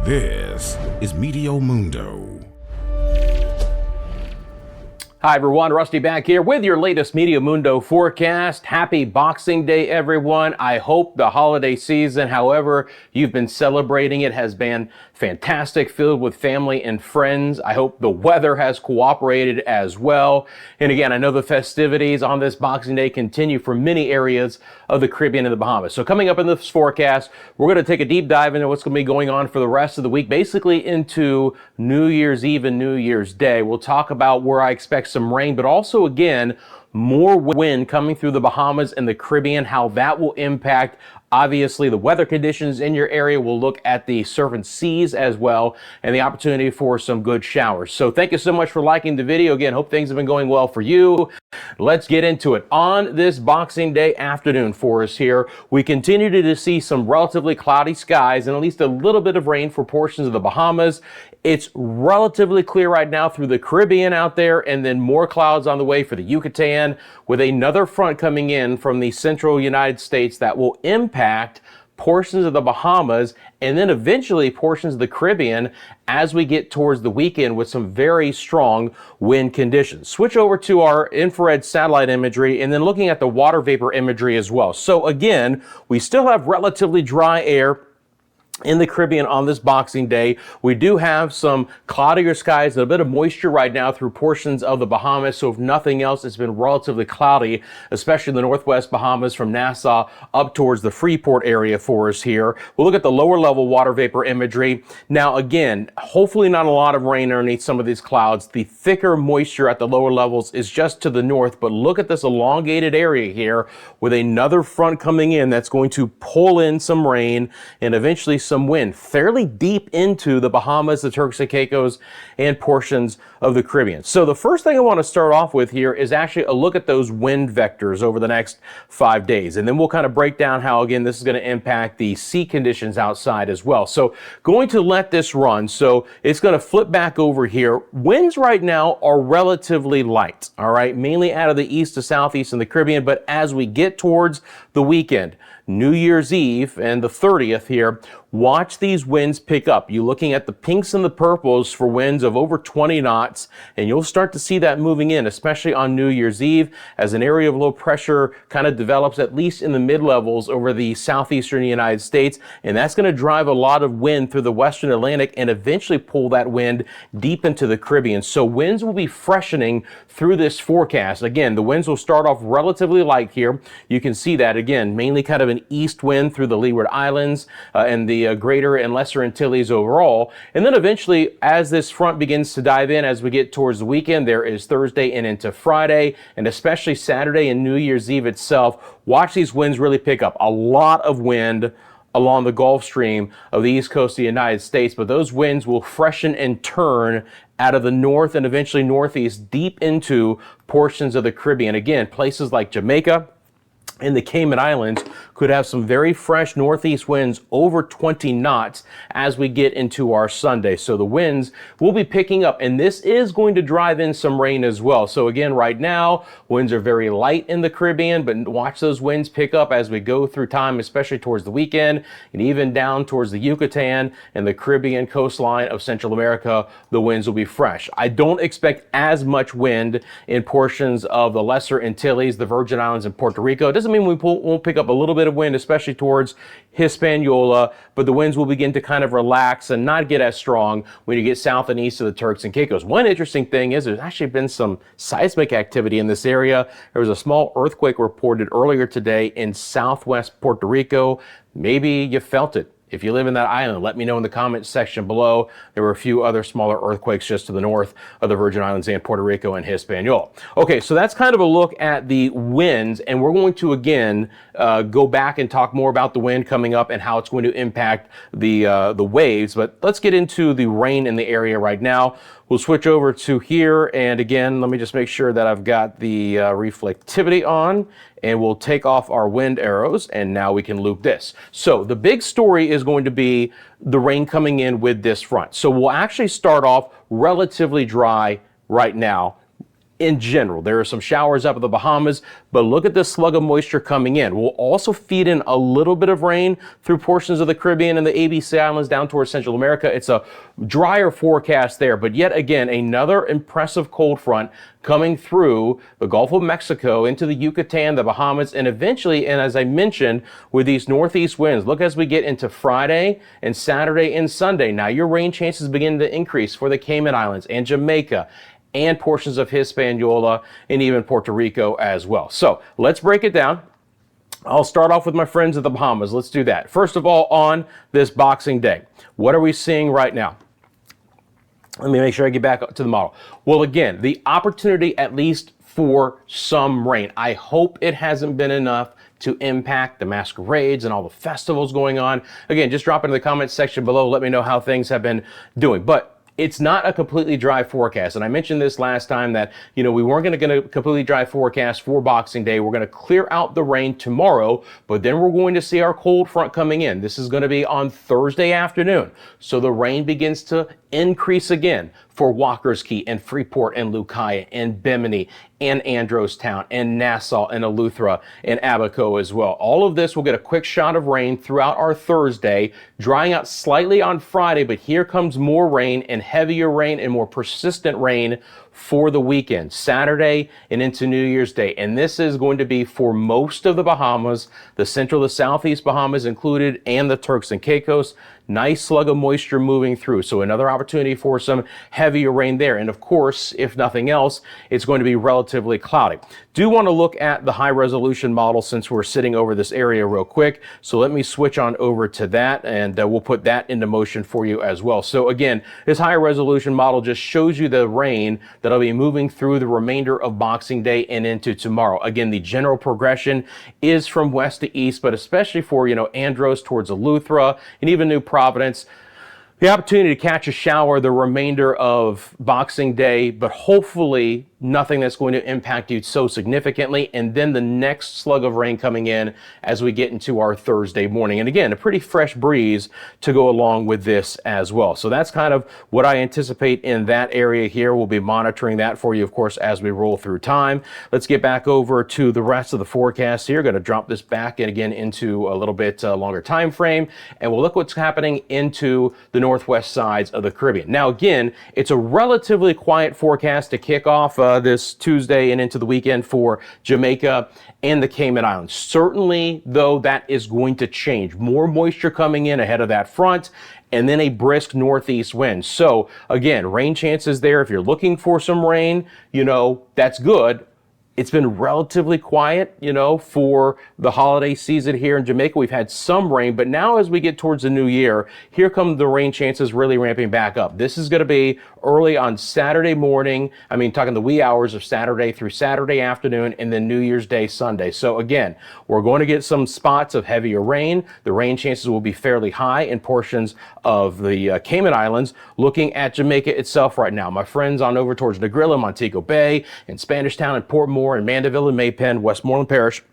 This is Meteo Mundo. Hi everyone, Rusty back here with your latest Meteo Mundo forecast. Happy Boxing Day, everyone. I hope the holiday season, however you've been celebrating it, has been fantastic, filled with family and friends. I hope the weather has cooperated as well. And again, I know the festivities on this Boxing Day continue for many areas of the Caribbean and the Bahamas. So coming up in this forecast, we're going to take a deep dive into what's going to be going on for the rest of the week, basically into New Year's Eve and New Year's Day. We'll talk about where I expect some rain, but also again, more wind coming through the Bahamas and the Caribbean, how that will impact obviously the weather conditions in your area. We'll look at the surf and seas as well and the opportunity for some good showers. So thank you so much for liking the video. Again, hope things have been going well for you. Let's get into it. On this Boxing Day afternoon for us here, we continue to see some relatively cloudy skies and at least a little bit of rain for portions of the Bahamas. It's relatively clear right now through the Caribbean out there, and then more clouds on the way for the Yucatan, with another front coming in from the central United States that will impact portions of the Bahamas and then eventually portions of the Caribbean as we get towards the weekend with some very strong wind conditions. Switch over to our infrared satellite imagery and then looking at the water vapor imagery as well. So again, we still have relatively dry air in the Caribbean on this Boxing Day. We do have some cloudier skies and a bit of moisture right now through portions of the Bahamas. So if nothing else, it's been relatively cloudy, especially in the northwest Bahamas from Nassau up towards the Freeport area for us here. We'll look at the lower level water vapor imagery. Now again, hopefully not a lot of rain underneath some of these clouds. The thicker moisture at the lower levels is just to the north, but look at this elongated area here with another front coming in that's going to pull in some rain and eventually some wind fairly deep into the Bahamas, the Turks and Caicos, and portions of the Caribbean. So the first thing I want to start off with here is actually a look at those wind vectors over the next 5 days. And then we'll kind of break down how, again, this is going to impact the sea conditions outside as well. So going to let this run. So it's going to flip back over here. Winds right now are relatively light, all right, mainly out of the east to southeast in the Caribbean. But as we get towards the weekend, New Year's Eve and the 30th here, watch these winds pick up. You're looking at the pinks and the purples for winds of over 20 knots, and you'll start to see that moving in, especially on New Year's Eve, as an area of low pressure kind of develops, at least in the mid-levels over the southeastern United States, and that's going to drive a lot of wind through the western Atlantic and eventually pull that wind deep into the Caribbean. So winds will be freshening through this forecast. Again, the winds will start off relatively light here. You can see that, again, mainly kind of an east wind through the Leeward Islands and the Greater and Lesser Antilles overall. And then eventually, as this front begins to dive in, as we get towards the weekend, there is Thursday and into Friday, and especially Saturday and New Year's Eve itself, watch these winds really pick up. A lot of wind along the Gulf Stream of the east coast of the United States, but those winds will freshen and turn out of the north and eventually northeast deep into portions of the Caribbean. Again, places like Jamaica and the Cayman Islands could have some very fresh northeast winds over 20 knots as we get into our Sunday. So the winds will be picking up, and this is going to drive in some rain as well. So again, right now, winds are very light in the Caribbean, but watch those winds pick up as we go through time, especially towards the weekend and even down towards the Yucatan and the Caribbean coastline of Central America. The winds will be fresh. I don't expect as much wind in portions of the Lesser Antilles, the Virgin Islands, and Puerto Rico. It doesn't mean we won't pick up a little bit of wind, especially towards Hispaniola, but the winds will begin to kind of relax and not get as strong when you get south and east of the Turks and Caicos. One interesting thing is there's actually been some seismic activity in this area. There was a small earthquake reported earlier today in southwest Puerto Rico. Maybe you felt it. If you live in that island, let me know in the comments section below. There were a few other smaller earthquakes just to the north of the Virgin Islands and Puerto Rico and Hispaniola. Okay, so that's kind of a look at the winds, and we're going to again go back and talk more about the wind coming up and how it's going to impact the waves. But let's get into the rain in the area right now. We'll switch over to here, and again, let me just make sure that I've got the reflectivity on, and we'll take off our wind arrows, and now we can loop this. So the big story is going to be the rain coming in with this front. So we'll actually start off relatively dry right now in general. There are some showers up at the Bahamas, but look at this slug of moisture coming in. We'll also feed in a little bit of rain through portions of the Caribbean and the ABC Islands down towards Central America. It's a drier forecast there, but yet again, another impressive cold front coming through the Gulf of Mexico into the Yucatan, the Bahamas, and eventually, and as I mentioned, with these northeast winds, look as we get into Friday and Saturday and Sunday. Now your rain chances begin to increase for the Cayman Islands and Jamaica and portions of Hispaniola and even Puerto Rico as well. So let's break it down. I'll start off with my friends at the Bahamas. Let's do that. First of all, on this Boxing Day, what are we seeing right now? Let me make sure I get back to the model. Well, again, the opportunity at least for some rain. I hope it hasn't been enough to impact the masquerades and all the festivals going on. Again, just drop into the comments section below. Let me know how things have been doing. But it's not a completely dry forecast. And I mentioned this last time that, we weren't going to get a completely dry forecast for Boxing Day. We're going to clear out the rain tomorrow, but then we're going to see our cold front coming in. This is going to be on Thursday afternoon. So the rain begins to increase again for Walker's Key and Freeport and Lucaya and Bimini and Androstown and Nassau and Eleuthera and Abaco as well. All of this will get a quick shot of rain throughout our Thursday, drying out slightly on Friday, but here comes more rain and heavier rain and more persistent rain for the weekend, Saturday and into New Year's Day. And this is going to be for most of the Bahamas, the central, the southeast Bahamas included, and the Turks and Caicos. Nice slug of moisture moving through. So another opportunity for some heavier rain there. And of course, if nothing else, it's going to be relatively cloudy. Do want to look at the high resolution model since we're sitting over this area real quick. So let me switch on over to that and we'll put that into motion for you as well. So again, this high resolution model just shows you the rain that'll be moving through the remainder of Boxing Day and into tomorrow. Again, the general progression is from west to east, but especially for, Andros towards Eleuthera and even New Providence, the opportunity to catch a shower the remainder of Boxing Day, but hopefully nothing that's going to impact you so significantly. And then the next slug of rain coming in as we get into our Thursday morning. And again, a pretty fresh breeze to go along with this as well. So that's kind of what I anticipate in that area here. We'll be monitoring that for you, of course, as we roll through time. Let's get back over to the rest of the forecast here. Going to drop this back and again into a little bit longer time frame. And we'll look what's happening into the northwest sides of the Caribbean. Now, again, it's a relatively quiet forecast to kick off this Tuesday and into the weekend for Jamaica and the Cayman Islands. Certainly, though, that is going to change. More moisture coming in ahead of that front, and then a brisk northeast wind. So again, rain chances there. If you're looking for some rain, that's good. It's been relatively quiet, for the holiday season here in Jamaica. We've had some rain, but now as we get towards the new year, here come the rain chances really ramping back up. This is going to be early on Saturday morning. Talking the wee hours of Saturday through Saturday afternoon and then New Year's Day, Sunday. So again, we're going to get some spots of heavier rain. The rain chances will be fairly high in portions of the Cayman Islands. Looking at Jamaica itself right now, my friends on over towards Negrilla, Montego Bay, and Spanish Town and Port Moore and Mandeville and Maypen, Westmoreland Parish,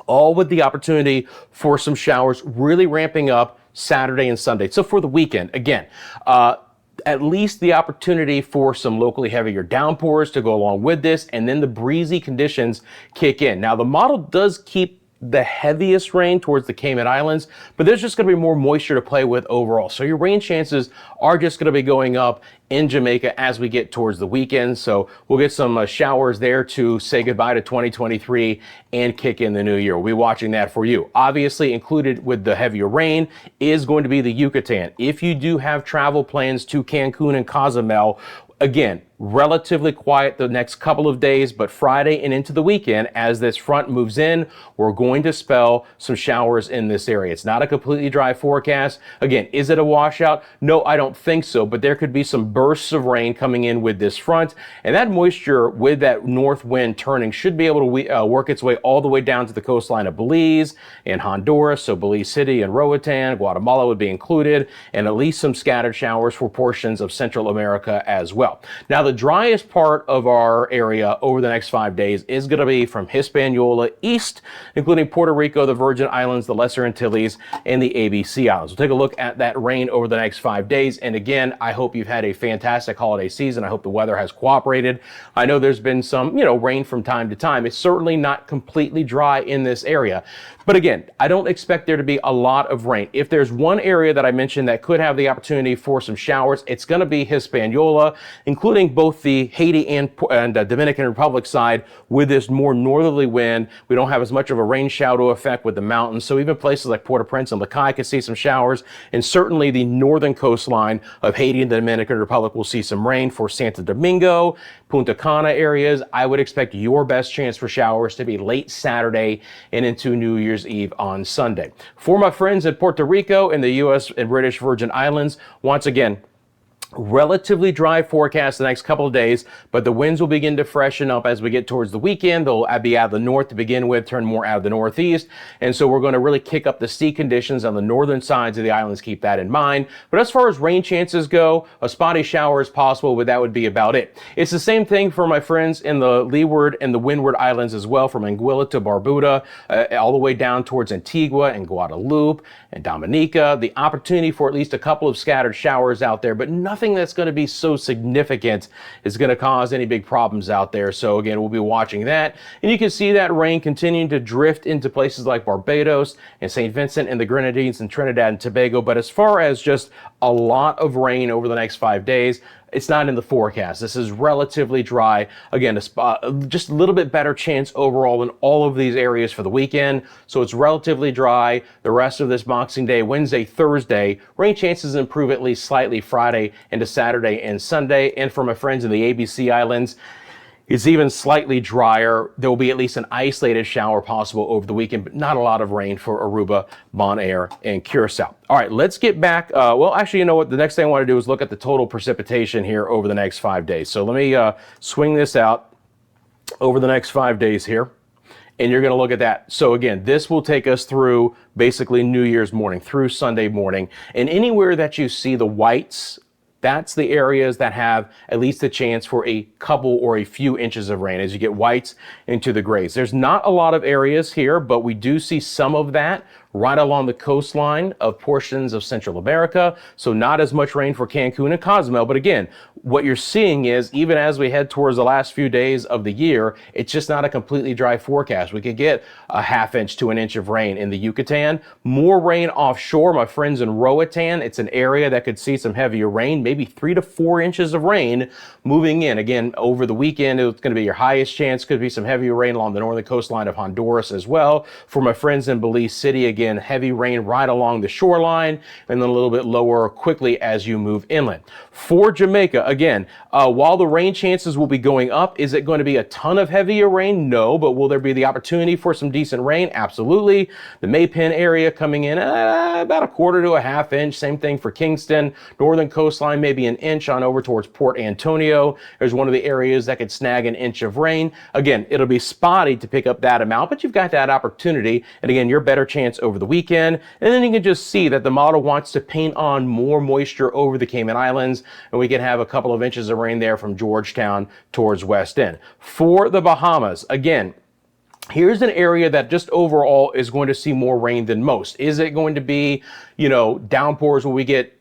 all with the opportunity for some showers really ramping up Saturday and Sunday. So for the weekend, again, at least the opportunity for some locally heavier downpours to go along with this, and then the breezy conditions kick in. Now, the model does keep the heaviest rain towards the Cayman Islands, but there's just going to be more moisture to play with overall. So your rain chances are just going to be going up in Jamaica as we get towards the weekend. So we'll get some showers there to say goodbye to 2023 and kick in the new year. We'll be watching that for you. Obviously, included with the heavier rain is going to be the Yucatan. If you do have travel plans to Cancun and Cozumel, again, relatively quiet the next couple of days, but Friday and into the weekend, as this front moves in, we're going to spell some showers in this area. It's not a completely dry forecast. Again, is it a washout? No, I don't think so, but there could be some bursts of rain coming in with this front, and that moisture with that north wind turning should be able to work its way all the way down to the coastline of Belize and Honduras. So Belize City and Roatan, Guatemala would be included, and at least some scattered showers for portions of Central America as well. Now, the driest part of our area over the next 5 days is going to be from Hispaniola east, including Puerto Rico, the Virgin Islands, the Lesser Antilles, and the ABC Islands. We'll take a look at that rain over the next 5 days. And again, I hope you've had a fantastic holiday season. I hope the weather has cooperated. I know there's been some, rain from time to time. It's certainly not completely dry in this area. But again, I don't expect there to be a lot of rain. If there's one area that I mentioned that could have the opportunity for some showers, it's going to be Hispaniola, including both the Haiti and Dominican Republic side with this more northerly wind. We don't have as much of a rain shadow effect with the mountains. So even places like Port-au-Prince and Lacaille could see some showers. And certainly the northern coastline of Haiti and the Dominican Republic will see some rain. For Santo Domingo, Punta Cana areas, I would expect your best chance for showers to be late Saturday and into New Year's Eve on Sunday. For my friends in Puerto Rico and the U.S. and British Virgin Islands, once again, relatively dry forecast the next couple of days, but the winds will begin to freshen up as we get towards the weekend. They'll be out of the north to begin with, turn more out of the northeast. And so we're going to really kick up the sea conditions on the northern sides of the islands. Keep that in mind. But as far as rain chances go, a spotty shower is possible, but that would be about it. It's the same thing for my friends in the Leeward and the Windward Islands as well, from Anguilla to Barbuda, all the way down towards Antigua and Guadeloupe and Dominica. The opportunity for at least a couple of scattered showers out there, but nothing that's going to be so significant is going to cause any big problems out there. So again, we'll be watching that. And you can see that rain continuing to drift into places like Barbados and St. Vincent and the Grenadines and Trinidad and Tobago. But as far as just a lot of rain over the next 5 days, it's not in the forecast. This is relatively dry. Again, just a little bit better chance overall in all of these areas for the weekend. So it's relatively dry. The rest of this Boxing Day, Wednesday, Thursday, rain chances improve at least slightly Friday into Saturday and Sunday. And for my friends in the ABC Islands, it's even slightly drier. There will be at least an isolated shower possible over the weekend, but not a lot of rain for Aruba, Bonaire, and Curacao. All right, let's get back. Well, actually, you know what? The next thing I want to do is look at the total precipitation here over the next 5 days. So let me swing this out over the next 5 days here. And you're going to look at that. So again, this will take us through basically New Year's morning through Sunday morning. And anywhere that you see the whites, that's the areas that have at least a chance for a couple or a few inches of rain as you get whites into the grays. There's not a lot of areas here, but we do see some of that right along the coastline of portions of Central America. So not as much rain for Cancun and Cozumel. But again, what you're seeing is even as we head towards the last few days of the year, it's just not a completely dry forecast. We could get a ½ inch to an inch of rain in the Yucatan. More rain offshore, my friends in Roatan. It's an area that could see some heavier rain, maybe 3 to 4 inches of rain moving in. Again, over the weekend, it's going to be your highest chance. Could be some heavier rain along the northern coastline of Honduras as well. For my friends in Belize City, again, heavy rain right along the shoreline, and then a little bit lower quickly as you move inland. For Jamaica, again, while the rain chances will be going up, is it going to be a ton of heavier rain? No, but will there be the opportunity for some decent rain? Absolutely. The Maypen area coming in about a quarter to a ½ inch. Same thing for Kingston. Northern coastline, maybe an inch on over towards Port Antonio. There's one of the areas that could snag an inch of rain. Again, it'll be spotty to pick up that amount, but you've got that opportunity. And again, your better chance over the weekend. And then you can just see that the model wants to paint on more moisture over the Cayman Islands, and we can have a couple of inches of rain there from Georgetown towards West End. For the Bahamas, again, here's an area that just overall is going to see more rain than most. Is it going to be, downpours when we get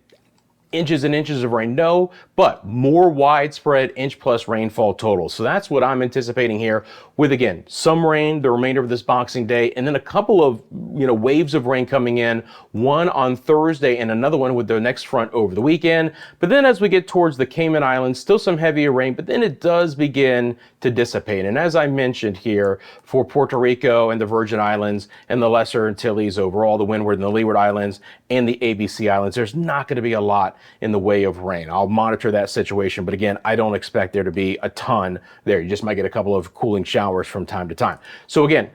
inches and inches of rain? No, but more widespread inch-plus rainfall total. So that's what I'm anticipating here with, again, some rain the remainder of this Boxing Day, and then a couple of, waves of rain coming in, one on Thursday and another one with the next front over the weekend. But then as we get towards the Cayman Islands, still some heavier rain, but then it does begin to dissipate. And as I mentioned here, for Puerto Rico and the Virgin Islands and the Lesser Antilles overall, the Windward and the Leeward Islands and the ABC Islands, there's not going to be a lot in the way of rain. I'll monitor that situation, but again, I don't expect there to be a ton there. You just might get a couple of cooling showers from time to time. So again,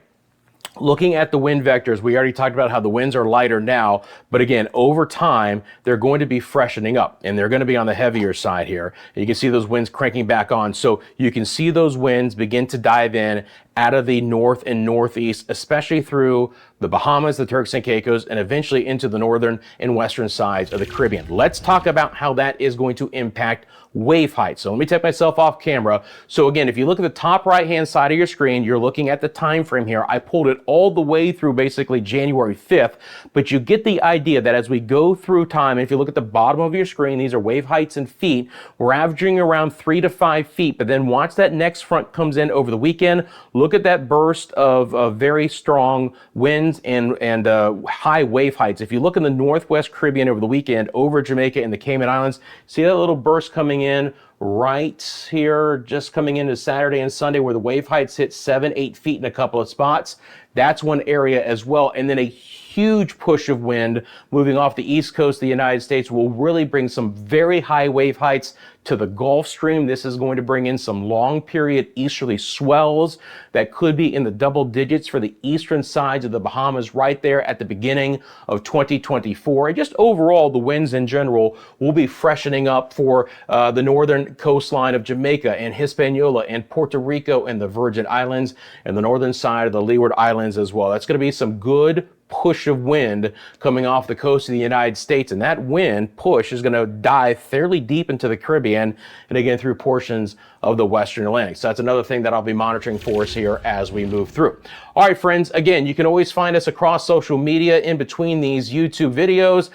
Looking at the wind vectors, we already talked about how the winds are lighter now, but again, over time, they're going to be freshening up, and they're going to be on the heavier side here. You can see those winds cranking back on, so you can see those winds begin to dive in out of the north and northeast, especially through the Bahamas, the Turks and Caicos, and eventually into the northern and western sides of the Caribbean. Let's talk about how that is going to impact wave height. So let me take myself off camera. So again, if you look at the top right-hand side of your screen, you're looking at the time frame here. I pulled it all the way through basically January 5th, but you get the idea that as we go through time, and if you look at the bottom of your screen, these are wave heights in feet, we're averaging around 3 to 5 feet, but then watch that next front comes in over the weekend. Look at that burst of very strong winds and high wave heights. If you look in the Northwest Caribbean over the weekend, over Jamaica and the Cayman Islands, see that little burst coming in right here, just coming into Saturday and Sunday, where the wave heights hit 7-8 feet in a couple of spots. That's one area as well. And then a huge push of wind moving off the east coast of the United States will really bring some very high wave heights to the Gulf Stream. This is going to bring in some long period easterly swells that could be in the double digits for the eastern sides of the Bahamas right there at the beginning of 2024. And just overall, the winds in general will be freshening up for the northern coastline of Jamaica and Hispaniola and Puerto Rico and the Virgin Islands and the northern side of the Leeward Islands as well. That's going to be some good push of wind coming off the coast of the United States, and that wind push is going to dive fairly deep into the Caribbean and again through portions of the Western Atlantic. So that's another thing that I'll be monitoring for us here as we move through. All right, friends, again, you can always find us across social media in between these YouTube videos.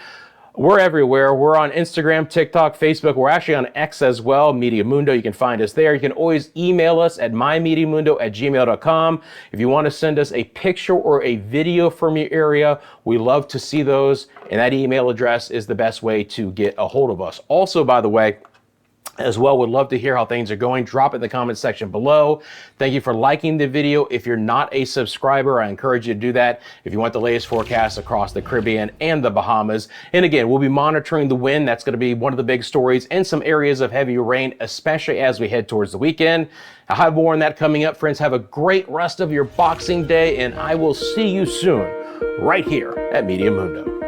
We're everywhere. We're on Instagram, TikTok, Facebook. We're actually on X as well, Meteo Mundo. You can find us there. You can always email us at mymeteomundo@gmail.com. If you want to send us a picture or a video from your area, we love to see those. And that email address is the best way to get a hold of us. Also, by the way, as well, would love to hear how things are going. Drop it in the comment section below. Thank you for liking the video. If you're not a subscriber, I encourage you to do that if you want the latest forecasts across the Caribbean and the Bahamas. And again, we'll be monitoring the wind. That's going to be one of the big stories, and some areas of heavy rain, especially as we head towards the weekend. I'll have more on that coming up, friends. Have a great rest of your Boxing Day, and I will see you soon right here at Meteo Mundo.